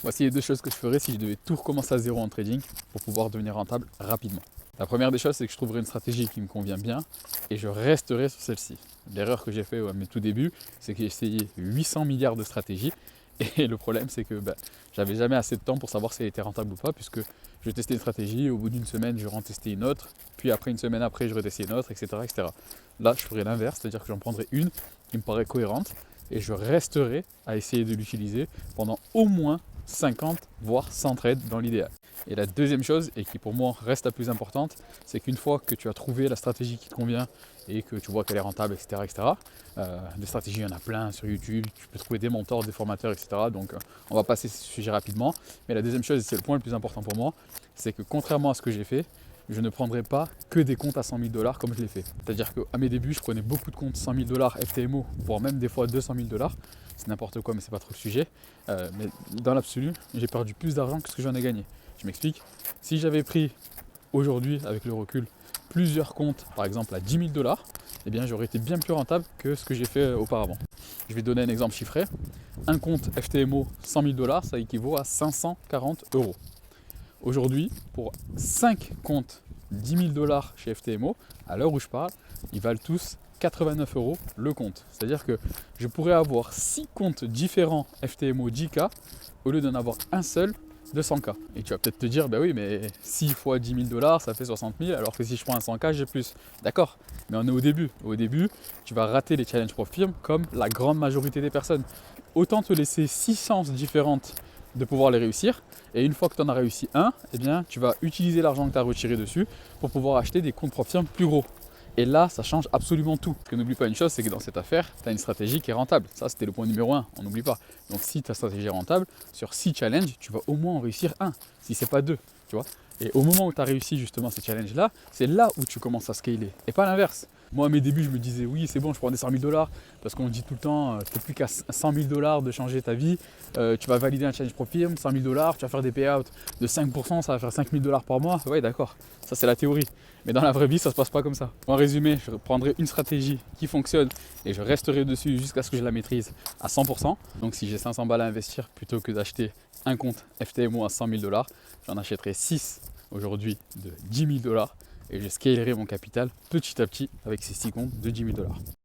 Voici les deux choses que je ferais si je devais tout recommencer à zéro en trading pour pouvoir devenir rentable rapidement. La première des choses, c'est que je trouverai une stratégie qui me convient bien et je resterai sur celle-ci. L'erreur que j'ai fait à mes tout débuts, c'est que j'ai essayé 800 milliards de stratégies et le problème, c'est que j'avais jamais assez de temps pour savoir si elle était rentable ou pas, puisque je testais une stratégie, au bout d'une semaine, je retestais une autre, puis après une semaine après, je retestais une autre, etc., etc. Là, je ferai l'inverse, c'est-à-dire que j'en prendrai une qui me paraît cohérente et je resterai à essayer de l'utiliser pendant au moins 50 voire 100 trades dans l'idéal. Et la deuxième chose, et qui pour moi reste la plus importante, c'est qu'une fois que tu as trouvé la stratégie qui te convient et que tu vois qu'elle est rentable, etc., des stratégies, il y en a plein sur YouTube, tu peux trouver des mentors, des formateurs, etc. Donc on va passer ce sujet rapidement. Mais la deuxième chose, et c'est le point le plus important pour moi, c'est que contrairement à ce que j'ai fait, je ne prendrai pas que des comptes à 100 000 $ comme je l'ai fait. C'est-à-dire qu'à mes débuts, je prenais beaucoup de comptes 100 000 $ FTMO, voire même des fois 200 000 $. C'est n'importe quoi, mais c'est pas trop le sujet. Mais dans l'absolu, j'ai perdu plus d'argent que ce que j'en ai gagné. Je m'explique. Si j'avais pris aujourd'hui, avec le recul, plusieurs comptes, par exemple à 10 000 $, eh bien j'aurais été bien plus rentable que ce que j'ai fait auparavant. Je vais donner un exemple chiffré. Un compte FTMO 100 000 $, ça équivaut à 540 €. Aujourd'hui, pour 5 comptes 10 000 $ chez FTMO, à l'heure où je parle, ils valent tous 89 € le compte. C'est-à-dire que je pourrais avoir 6 comptes différents FTMO 10K au lieu d'en avoir un seul de 100K. Et tu vas peut-être te dire, bah oui, mais 6 fois 10 000 $, ça fait 60 000, alors que si je prends un 100K, j'ai plus. D'accord, mais on est au début. Au début, tu vas rater les challenges pro firme comme la grande majorité des personnes. Autant te laisser 6 chances différentes de pouvoir les réussir. Et une fois que tu en as réussi un, eh bien, tu vas utiliser l'argent que tu as retiré dessus pour pouvoir acheter des comptes propres firmes plus gros. Et là, ça change absolument tout. Parce que n'oublie pas une chose, c'est que dans cette affaire, tu as une stratégie qui est rentable. Ça, c'était le point numéro 1, on n'oublie pas. Donc si ta stratégie est rentable, sur 6 challenges, tu vas au moins en réussir un, si c'est pas deux, tu vois. Et au moment où tu as réussi justement ces challenges-là, c'est là où tu commences à scaler, et pas l'inverse. Moi, à mes débuts, je me disais, oui, c'est bon, je prends des 100 000 $, parce qu'on dit tout le temps, tu n'es plus qu'à 100 000 $ de changer ta vie, tu vas valider un challenge pro firme, 100 000 $, tu vas faire des payouts de 5%, ça va faire 5 000 $ par mois. Ouais, d'accord, ça c'est la théorie. Mais dans la vraie vie, ça se passe pas comme ça. En résumé, je prendrai une stratégie qui fonctionne et je resterai dessus jusqu'à ce que je la maîtrise à 100%. Donc si j'ai 500 balles à investir, plutôt que d'acheter un compte FTMO à 100 000 $, j'en achèterai 6 aujourd'hui de 10 000 $ et je scalerai mon capital petit à petit avec ces 6 comptes de 10 000 $.